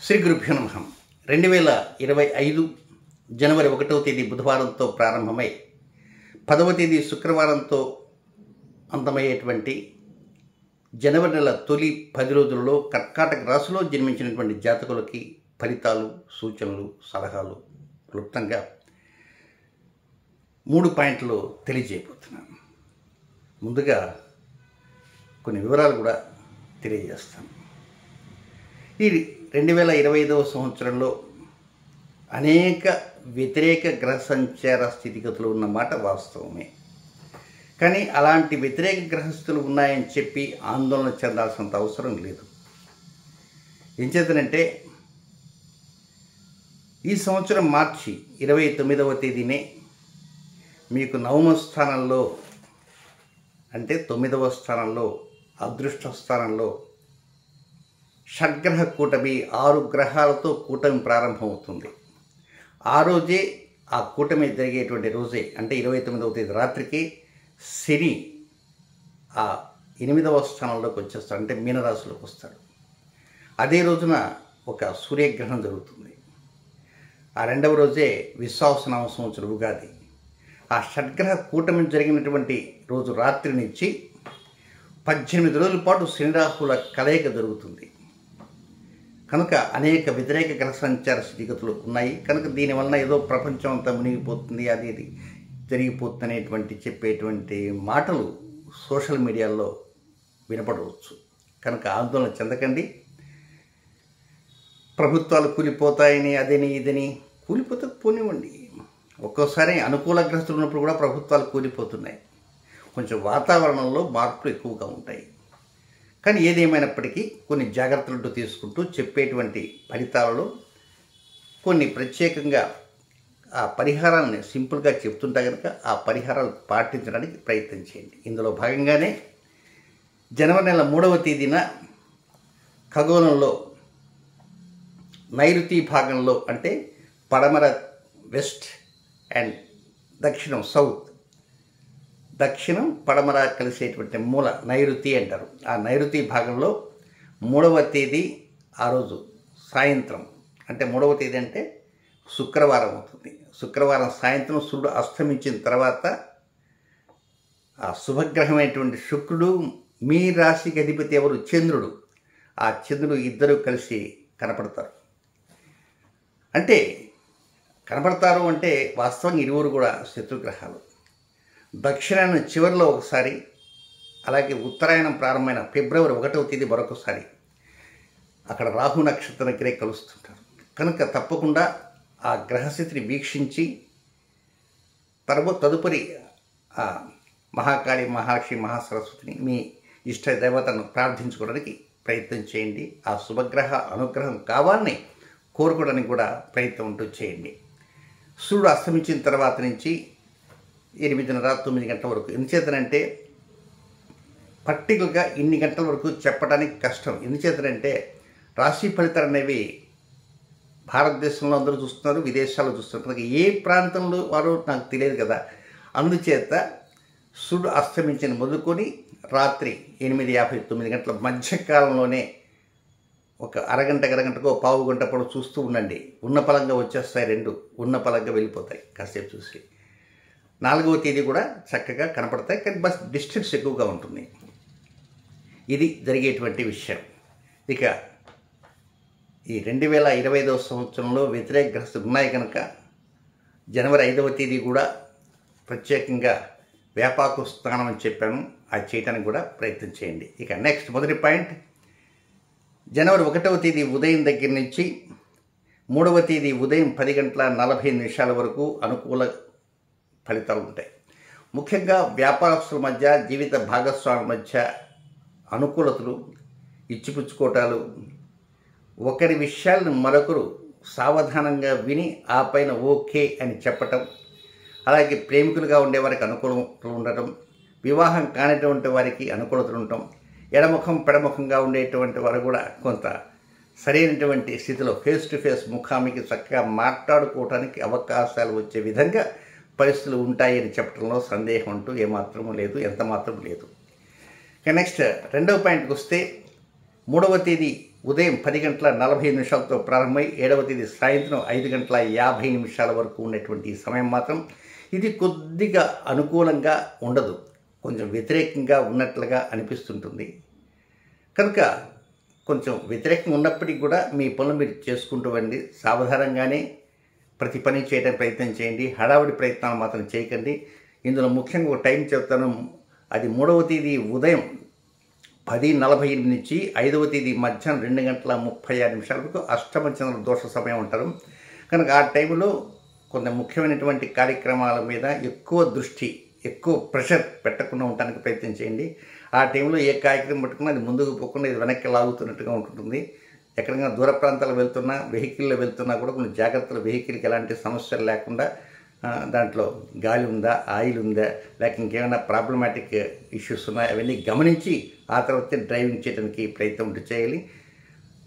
శ్రీ గురుభ్యో నమః 2025 జనవరి 1వ తేదీ బుధవారంతో ప్రారంభమై 10వ తేదీ శుక్రవారంతో అంతమయ్యేటువంటి జనవరి నెల తొలి 10 రోజులలో కర్కాటక రాశిలో జన్మించినటువంటి జాతకులకి ఫలితాలు, సూచనలు, సలహాలు క్లుప్తంగా 3 పాయింట్లు తెలియజేయబోతున్నాను. ముందుగా కొన్ని వివరాలు కూడా తెలియజేస్తాను. ఈ 2025వ సంవత్సరంలో అనేక వ్యతిరేక గ్రహ సంచార స్థితిగతులు ఉన్నమాట వాస్తవమే. కానీ అలాంటి వ్యతిరేక గ్రహస్థితులు ఉన్నాయని చెప్పి ఆందోళన చెందాల్సినంత అవసరం లేదు. ఏం చేతనంటే ఈ సంవత్సరం మార్చి 29వ తేదీనే మీకు నవమ స్థానంలో అంటే 9వ స్థానంలో అదృష్ట స్థానంలో షడ్గ్రహ కూటమి 6 గ్రహాలతో కూటమి ప్రారంభమవుతుంది. ఆ రోజే ఆ కూటమి జరిగేటువంటి రోజే అంటే 29వ తేదీ రాత్రికి శని ఆ 8వ స్థానంలోకి వచ్చేస్తాడు, అంటే మీనరాశిలోకి వస్తాడు. అదే రోజున ఒక సూర్యగ్రహణం జరుగుతుంది. ఆ రెండవ రోజే విశ్వావసనామ సంవత్సరం ఉగాది. ఆ షడ్గ్రహ కూటమి జరిగినటువంటి రోజు రాత్రి నుంచి 18 రోజుల పాటు శని రాహుల కలయిక జరుగుతుంది. కనుక అనేక వ్యతిరేక గ్రహ సంచార స్థితిగతులు ఉన్నాయి. కనుక దీనివల్ల ఏదో ప్రపంచం అంతా మునిగిపోతుంది, అది జరిగిపోతుంది అనేటువంటి చెప్పేటువంటి మాటలు సోషల్ మీడియాలో వినపడవచ్చు. కనుక ఆందోళన చెందకండి. ప్రభుత్వాలు కూలిపోతాయని అదని ఇదని కూలిపోతే పోనివ్వండి. ఒక్కోసారి అనుకూల గ్రస్తులు ఉన్నప్పుడు కూడా ప్రభుత్వాలు కూలిపోతున్నాయి. కొంచెం వాతావరణంలో మార్పులు ఎక్కువగా ఉంటాయి. కానీ ఏదేమైనప్పటికీ కొన్ని జాగ్రత్తలు తీసుకుంటూ చెప్పేటువంటి ఫలితాలలో కొన్ని ప్రత్యేకంగా ఆ పరిహారాలను సింపుల్గా చెప్తుంటా కనుక ఆ పరిహారాలు పాటించడానికి ప్రయత్నం చేయండి. ఇందులో భాగంగానే జనవరి నెల 3వ తేదీన ఖగోళంలో నైరుతి భాగంలో అంటే పడమర వెస్ట్ అండ్ దక్షిణం సౌత్, దక్షిణం పడమర కలిసేటువంటి మూల నైరుతి అంటారు. ఆ నైరుతి భాగంలో 3వ తేదీ ఆ రోజు సాయంత్రం అంటే 3వ తేదీ అంటే శుక్రవారం అవుతుంది. శుక్రవారం సాయంత్రం సూర్యుడు అస్తమించిన తర్వాత ఆ శుభగ్రహమైనటువంటి శుక్రుడు, మీ రాశికి అధిపతి ఎవరు చంద్రుడు, ఆ చంద్రుడు ఇద్దరు కలిసి కనపడతారు. అంటే కనపడతారు అంటే వాస్తవంగా ఇరువురు కూడా శత్రుగ్రహాలు. దక్షిణాయనం చివరిలో ఒకసారి, అలాగే ఉత్తరాయణం ప్రారంభమైన ఫిబ్రవరి 1వ తేదీ మరొకసారి అక్కడ రాహు నక్షత్రం దగ్గరే కలుస్తుంటారు. కనుక తప్పకుండా ఆ గ్రహస్థితిని వీక్షించి తదుపరి ఆ మహాకాళి, మహాలక్ష్మి, మహాసరస్వతిని మీ ఇష్ట దేవతను ప్రార్థించుకోవడానికి ప్రయత్నం చేయండి. ఆ శుభగ్రహ అనుగ్రహం కావాలని కోరుకోవడానికి కూడా ప్రయత్నం ఉంటూ చేయండి. సూర్యుడు అస్తమించిన తర్వాత నుంచి 8:30, 9 గంటల వరకు. ఎందుచేతనంటే పర్టికులర్గా ఇన్ని గంటల వరకు చెప్పడానికి కష్టం. ఎందుచేతనంటే రాశి ఫలితాలు అనేవి భారతదేశంలో అందరూ చూస్తున్నారు, విదేశాల్లో చూస్తున్నారు. ఏ ప్రాంతంలో వారో నాకు తెలియదు కదా. అందుచేత సూర్యుడు అస్తమించిన మొదలుకొని రాత్రి 8:59 గంటల మధ్యకాలంలోనే ఒక అరగంటకో పావు గంట పాటు చూస్తూ ఉండండి. ఉన్న పలంగా వచ్చేస్తాయి, రెండు ఉన్న పలంగా వెళ్ళిపోతాయి కాసేపు చూసి. 4వ తేదీ కూడా చక్కగా కనపడతాయి, కానీ బస్ డిస్టెన్స్ ఎక్కువగా ఉంటుంది. ఇది జరిగేటువంటి విషయం. ఇక ఈ 2025వ సంవత్సరంలో వ్యతిరేక గ్రహస్థితులు ఉన్నాయి కనుక జనవరి 5వ తేదీ కూడా ప్రత్యేకంగా వ్యాపాకు స్నానం అని చెప్పాను, అది చేయడానికి కూడా ప్రయత్నం చేయండి. ఇక నెక్స్ట్ మొదటి పాయింట్, జనవరి 1వ తేదీ ఉదయం దగ్గర నుంచి 3వ తేదీ ఉదయం 10:45 వరకు అనుకూల ఫలితాలు ఉంటాయి. ముఖ్యంగా వ్యాపారస్తుల మధ్య, జీవిత భాగస్వాముల మధ్య అనుకూలతలు, ఇచ్చిపుచ్చుకోవటాలు, ఒకరి విషయాలను మరొకరు సావధానంగా విని ఆ పైన ఓకే అని చెప్పటం, అలాగే ప్రేమికులుగా ఉండేవారికి అనుకూలతలు ఉండటం, వివాహం కానిటువంటి వారికి అనుకూలతలు ఉండటం, ఎడముఖం పెడముఖంగా ఉండేటువంటి వారు కూడా కొంత సరైనటువంటి స్థితిలో ఫేస్ టు ఫేస్ ముఖాముఖి చక్కగా మాట్లాడుకోవటానికి అవకాశాలు వచ్చే విధంగా పరిస్థితులు ఉంటాయని చెప్పడంలో సందేహం అంటూ ఏమాత్రము లేదు, ఎంత మాత్రం లేదు. ఇక నెక్స్ట్ 2వ పాయింట్కి వస్తే 3వ తేదీ ఉదయం 10:45 ప్రారంభమై 7వ తేదీ సాయంత్రం 5:50 వరకు ఉన్నటువంటి ఈ సమయం మాత్రం ఇది కొద్దిగా అనుకూలంగా ఉండదు, కొంచెం వ్యతిరేకంగా ఉన్నట్లుగా అనిపిస్తుంటుంది. కనుక కొంచెం వ్యతిరేకంగా ఉన్నప్పటికీ కూడా మీ పనులు మీరు చేసుకుంటూ వండి సావధానంగానే ప్రతి పని చేయడానికి ప్రయత్నం చేయండి. హడావుడి ప్రయత్నాలు మాత్రం చేయకండి. ఇందులో ముఖ్యంగా ఒక టైం చెప్తాను. అది 3వ తేదీ ఉదయం 10:48 నుంచి 5వ తేదీ మధ్యాహ్నం 2:36 వరకు అష్టమ చంద్ర దోష సమయం ఉంటారు. కనుక ఆ టైంలో కొన్ని ముఖ్యమైనటువంటి కార్యక్రమాల మీద ఎక్కువ దృష్టి, ఎక్కువ ప్రెషర్ పెట్టకుండా ఉండడానికి ప్రయత్నం చేయండి. ఆ టైంలో ఏ కార్యక్రమం పట్టుకున్నా అది ముందుకు పోకుండా ఇది వెనక్కి లాగుతున్నట్టుగా ఉంటుంది. ఎక్కడికైనా దూర ప్రాంతాలు వెళ్తున్నా, వెహికల్లో వెళ్తున్నా కూడా కొన్ని జాగ్రత్తలు, వెహికల్కి ఎలాంటి సమస్యలు లేకుండా దాంట్లో గాలి ఉందా, ఆయిల్ ఉందా, లేక ఇంకేమైనా ప్రాబ్లమాటిక్ ఇష్యూస్ ఉన్నాయా అవన్నీ గమనించి ఆ తర్వాత డ్రైవింగ్ చేయడానికి ప్రయత్నం చేయాలి.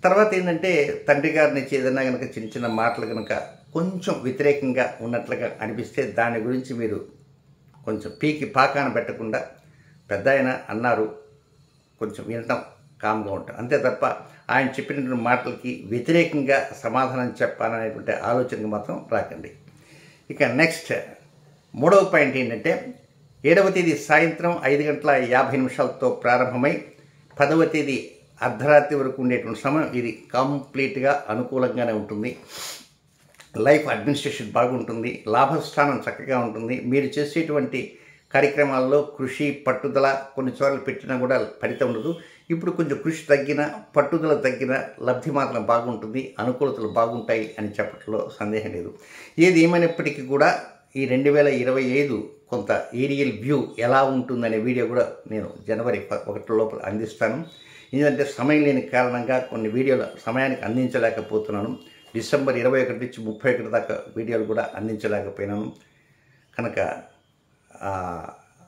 తర్వాత ఏంటంటే తండ్రి గారి నుంచి ఏదైనా కనుక చిన్న చిన్న మాటలు కనుక కొంచెం వ్యతిరేకంగా ఉన్నట్లుగా అనిపిస్తే దాని గురించి మీరు కొంచెం పాకాన పెట్టకుండా పెద్ద ఆయన అన్నారు కొంచెం వినటం కామ్గా ఉంటాం, అంతే తప్ప ఆయన చెప్పినటువంటి మాటలకి వ్యతిరేకంగా సమాధానం చెప్పాలనేటువంటి ఆలోచనకు మాత్రం రాకండి. ఇక నెక్స్ట్ 3వ పాయింట్ ఏంటంటే 7వ తేదీ సాయంత్రం 5:50 ప్రారంభమై 10వ తేదీ అర్ధరాత్రి వరకు ఉండేటువంటి సమయం ఇది కంప్లీట్గా అనుకూలంగానే ఉంటుంది. లైఫ్ అడ్మినిస్ట్రేషన్ బాగుంటుంది, లాభస్థానం చక్కగా ఉంటుంది. మీరు చేసేటువంటి కార్యక్రమాల్లో కృషి, పట్టుదల కొన్ని చోట్ల పెట్టినా కూడా ఫలితం ఉండదు. ఇప్పుడు కొంచెం కృషి తగ్గిన, పట్టుదల తగ్గిన లబ్ధి మాత్రం బాగుంటుంది, అనుకూలతలు బాగుంటాయి అని చెప్పడంలో సందేహం లేదు. ఏది ఏమైనప్పటికీ కూడా ఈ 2025 కొంత ఏరియల్ వ్యూ ఎలా ఉంటుందనే వీడియో కూడా నేను జనవరి 1 లోపల అందిస్తాను. ఎందుకంటే సమయం లేని కారణంగా కొన్ని వీడియోలు సమయానికి అందించలేకపోతున్నాను. డిసెంబర్ 21 నుంచి 31 దాకా వీడియోలు కూడా అందించలేకపోయినాను. కనుక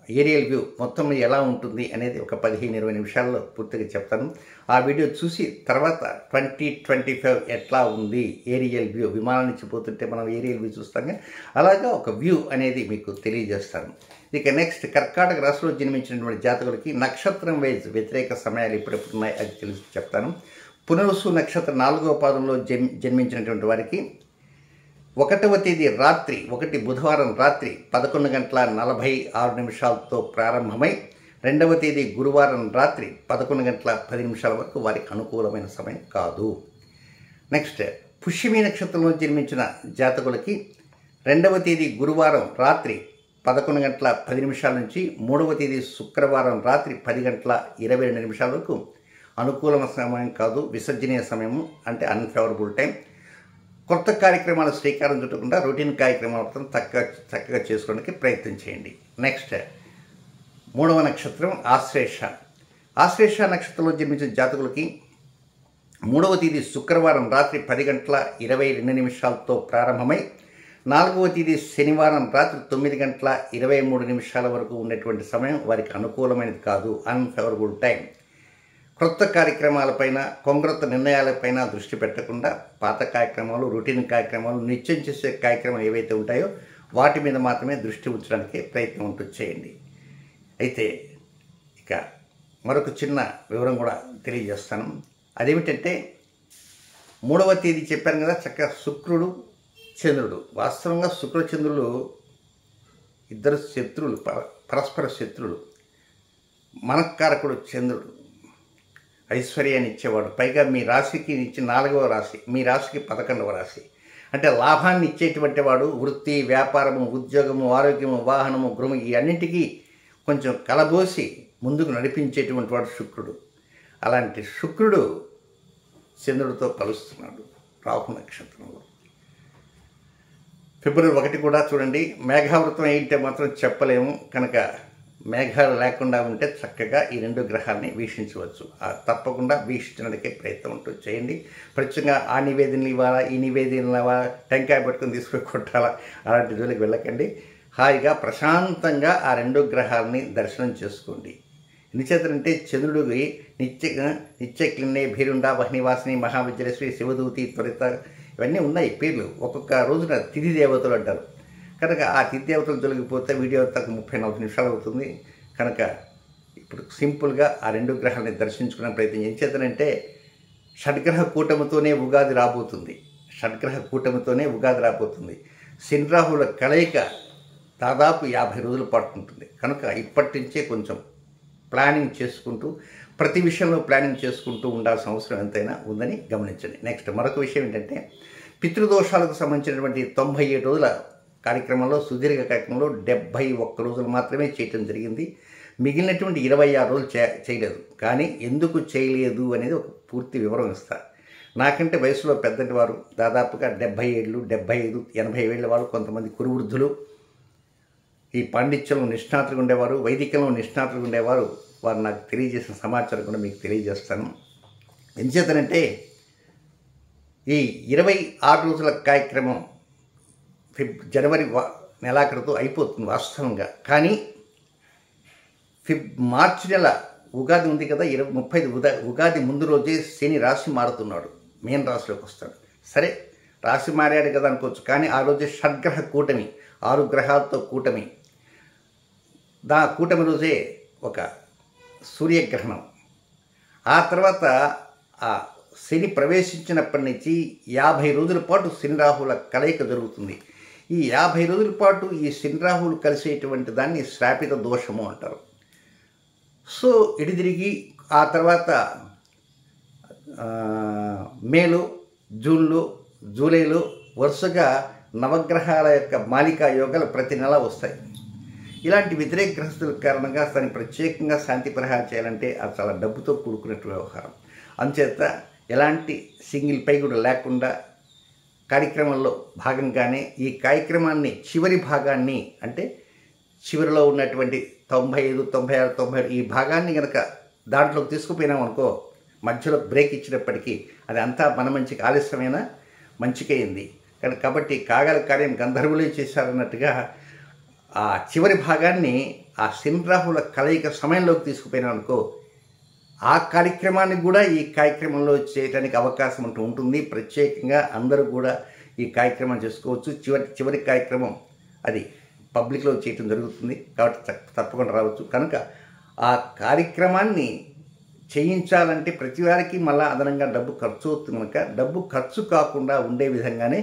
ఏరియల్ వ్యూ మొత్తం ఎలా ఉంటుంది అనేది ఒక 15-20 నిమిషాల్లో పూర్తిగా చెప్తాను. ఆ వీడియో చూసి తర్వాత 2025 ఎట్లా ఉంది ఏరియల్ వ్యూ, విమానం నుంచి పోతుంటే మనం ఏరియల్ వ్యూ చూస్తాం, అలాగా ఒక వ్యూ అనేది మీకు తెలియజేస్తాను. ఇక నెక్స్ట్ కర్కాటక రాశిలో జన్మించినటువంటి జాతకులకి నక్షత్రం వైజ్ వ్యతిరేక సమయాలు ఎప్పుడెప్పుడు ఉన్నాయి అది తెలిసి చెప్తాను. పునరుసు నక్షత్రం 4వ పాదంలో జన్మించినటువంటి వారికి 1వ తేదీ రాత్రి, బుధవారం రాత్రి 11:46 ప్రారంభమై 2వ తేదీ గురువారం రాత్రి 11:10 వరకు వారికి అనుకూలమైన సమయం కాదు. నెక్స్ట్ పుష్యమి నక్షత్రంలో జన్మించిన జాతకులకి 2వ తేదీ గురువారం రాత్రి 11:10 నుంచి 3వ తేదీ శుక్రవారం రాత్రి 10:22 వరకు అనుకూలమైన సమయం కాదు, విసర్జనీయ సమయము, అంటే అన్ఫేవరబుల్ టైం. కొత్త కార్యక్రమాలు శ్రీకారం చుట్టకుండా రొటీన్ కార్యక్రమాలు మాత్రం చక్కగా చేసుకోవడానికి ప్రయత్నం చేయండి. నెక్స్ట్ 3వ నక్షత్రం ఆశ్లేష నక్షత్రంలో జన్మించిన జాతకులకి 3వ తేదీ శుక్రవారం రాత్రి 10:22 ప్రారంభమై 4వ తేదీ శనివారం రాత్రి 9:23 వరకు ఉన్నటువంటి సమయం వారికి అనుకూలమైనది కాదు, అన్ఫేవరబుల్ టైం. క్రొత్త కార్యక్రమాలపైన, కొంగ్రొత్త నిర్ణయాలపైన దృష్టి పెట్టకుండా పాత కార్యక్రమాలు, రొటీన్ కార్యక్రమాలు, నిత్యం చేసే కార్యక్రమాలు ఏవైతే ఉంటాయో వాటి మీద మాత్రమే దృష్టి ఉంచడానికి ప్రయత్నం చేయండి. అయితే ఇక మరొక చిన్న వివరం కూడా తెలియజేస్తాను. అదేమిటంటే 3వ తేదీ చెప్పాను కదా, చక్కగా శుక్రుడు, చంద్రుడు. వాస్తవంగా శుక్ర చంద్రులు ఇద్దరు శత్రువులు, పరస్పర శత్రువులు. మనకారకుడు చంద్రుడు, ఐశ్వర్యాన్ని ఇచ్చేవాడు, పైగా మీ రాశికి ఇచ్చి 4వ రాశి, మీ రాశికి 11వ రాశి, అంటే లాభాన్ని ఇచ్చేటువంటి వాడు. వృత్తి, వ్యాపారము, ఉద్యోగము, ఆరోగ్యము, వాహనము, గృహము ఈ అన్నింటికీ కొంచెం కలబోసి ముందుకు నడిపించేటువంటి వాడు శుక్రుడు. అలాంటి శుక్రుడు చంద్రుడితో కలుస్తున్నాడు రాహు నక్షత్రంలో. ఫిబ్రవరి 1 కూడా చూడండి, మేఘావృతం ఏంటంటే మాత్రం చెప్పలేము. కనుక మేఘాలు లేకుండా ఉంటే చక్కగా ఈ 2 గ్రహాలని వీక్షించవచ్చు. తప్పకుండా వీక్షించడానికి ప్రయత్నం చేయండి. ప్రత్యేకంగా ఆ నివేదనలు ఇవ్వాలా, ఈ నివేదనలు ఇవ్వాలా, టెంకాయ పట్టుకుని తీసుకొని కొట్టాలా, అలాంటి జోలికి వెళ్ళకండి. హాయిగా ప్రశాంతంగా ఆ 2 గ్రహాలని దర్శనం చేసుకోండి. ఎందుచేతంటే చంద్రుడికి నిత్యక్లిన్నే భీరుండా వహ్నివాసిని మహావిద్యలశ్రీ శివదూతి త్వరిత ఇవన్నీ ఉన్నాయి పేర్లు. ఒక్కొక్క రోజున తిథి దేవతలు అంటారు. కనుక ఆ తిథి దేవతలు తొలగిపోతే వీడియో తక్కువ 30-40 నిమిషాలు అవుతుంది. కనుక ఇప్పుడు సింపుల్గా ఆ 2 గ్రహాలని దర్శించుకునే ప్రయత్నం ఏం చేద్దానంటే, షడ్గ్రహ కూటమితోనే ఉగాది రాబోతుంది. షడ్గ్రహ కూటమితోనే ఉగాది రాబోతుంది. శని రాహుల కలయిక దాదాపు 50 రోజుల పాటు ఉంటుంది. కనుక ఇప్పటి నుంచే కొంచెం ప్లానింగ్ చేసుకుంటూ, ప్రతి విషయంలో ప్లానింగ్ చేసుకుంటూ ఉండాల్సిన అవసరం ఎంతైనా ఉందని గమనించండి. నెక్స్ట్ మరొక విషయం ఏంటంటే, పితృదోషాలకు సంబంధించినటువంటి 97 రోజుల కార్యక్రమంలో, సుదీర్ఘ కార్యక్రమంలో 71 రోజులు మాత్రమే చేయటం జరిగింది. మిగిలినటువంటి 26 రోజులు చేయలేదు. కానీ ఎందుకు చేయలేదు అనేది ఒక పూర్తి వివరం ఇస్తారు. నాకంటే వయసులో పెద్దటి వారు, దాదాపుగా 70 ఏళ్ళు, 75, 80 ఏళ్ళ వాళ్ళు, కొంతమంది కురువృద్ధులు, ఈ పాండిత్యంలో నిష్ణాతులుగా ఉండేవారు, వైదికంలో నిష్ణాతులుగా ఉండేవారు, వారు నాకు తెలియజేసిన సమాచారం కూడా మీకు తెలియజేస్తాను. ఎంచేతనంటే ఈ 26 రోజుల కార్యక్రమం జనవరి నెలాఖరుతో అయిపోతుంది వాస్తవంగా. కానీ మార్చి నెల ఉగాది ఉంది కదా, 30 ఉగాది ముందు రోజే శని రాశి మారుతున్నాడు, మీన రాశిలోకి వస్తాడు. సరే, రాశి మారాడు కదా అనుకోవచ్చు. కానీ ఆ రోజే షడ్గ్రహ కూటమి, 6 గ్రహాలతో కూటమి. కూటమి రోజే ఒక సూర్యగ్రహణం. ఆ తర్వాత ఆ శని ప్రవేశించినప్పటి నుంచి 50 రోజుల పాటు శని రాహుల కలయిక జరుగుతుంది. ఈ 50 రోజుల పాటు ఈ శని రాహులు కలిసేటువంటి దాన్ని శ్రాపిత దోషము అంటారు. సో ఇటు తిరిగి ఆ తర్వాత మేలో, జూన్లో, జూలైలో వరుసగా నవగ్రహాల యొక్క మాలికా యోగాలు ప్రతి నెల వస్తాయి. ఇలాంటి వ్యతిరేక గ్రహస్థుల కారణంగా దాన్ని ప్రత్యేకంగా శాంతి పరిహారం చేయాలంటే అది చాలా డబ్బుతో కూడుకున్నట్టు వ్యవహారం. అందుచేత ఎలాంటి సింగిల్ పై కూడా లేకుండా కార్యక్రమంలో భాగంగానే ఈ కార్యక్రమాన్ని చివరి భాగాన్ని, అంటే చివరిలో ఉన్నటువంటి 95, 96, 97 ఈ భాగాన్ని కనుక దాంట్లోకి తీసుకుపోయినాం అనుకో, మధ్యలో బ్రేక్ ఇచ్చినప్పటికీ అది అంతా మన మంచికి, ఆలస్యమైన మంచికైంది. కాబట్టి కాగల కార్యం గంధర్వులే చేశారన్నట్టుగా ఆ చివరి భాగాన్ని ఆ శని రాహుల కలయిక సమయంలోకి తీసుకుపోయినాం అనుకో, ఆ కార్యక్రమాన్ని కూడా ఈ కార్యక్రమంలో చేయడానికి అవకాశం ఉంటుంది. ప్రత్యేకంగా అందరూ కూడా ఈ కార్యక్రమం చేసుకోవచ్చు. చివరి కార్యక్రమం అది పబ్లిక్లో చేయటం జరుగుతుంది. కాబట్టి తప్పకుండా రావచ్చు. కనుక ఆ కార్యక్రమాన్ని చేయించాలంటే ప్రతి వారికి మళ్ళీ అదనంగా డబ్బు ఖర్చు అవుతుంది. కనుక డబ్బు ఖర్చు కాకుండా ఉండే విధంగానే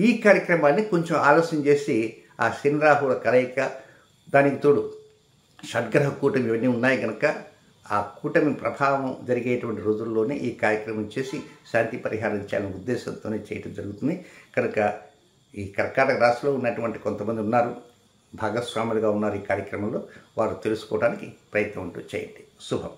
ఈ కార్యక్రమాన్ని కొంచెం ఆలస్యం చేసి ఆ శని రాహుల కలయిక, దానికి తోడు షడ్గ్రహ కూటమి ఇవన్నీ ఉన్నాయి కనుక ఆ కూటమి ప్రభావం జరిగేటువంటి రోజుల్లోనే ఈ కార్యక్రమం చేసి శాంతి పరిహారం చేయాలనే ఉద్దేశంతోనే చేయటం జరుగుతుంది. కనుక ఈ కర్కాటక రాశిలో ఉన్నటువంటి కొంతమంది ఉన్నారు, భాగస్వాములుగా ఉన్నారు ఈ కార్యక్రమంలో, వారు తెలుసుకోవడానికి ప్రయత్నం చేయండి. శుభం.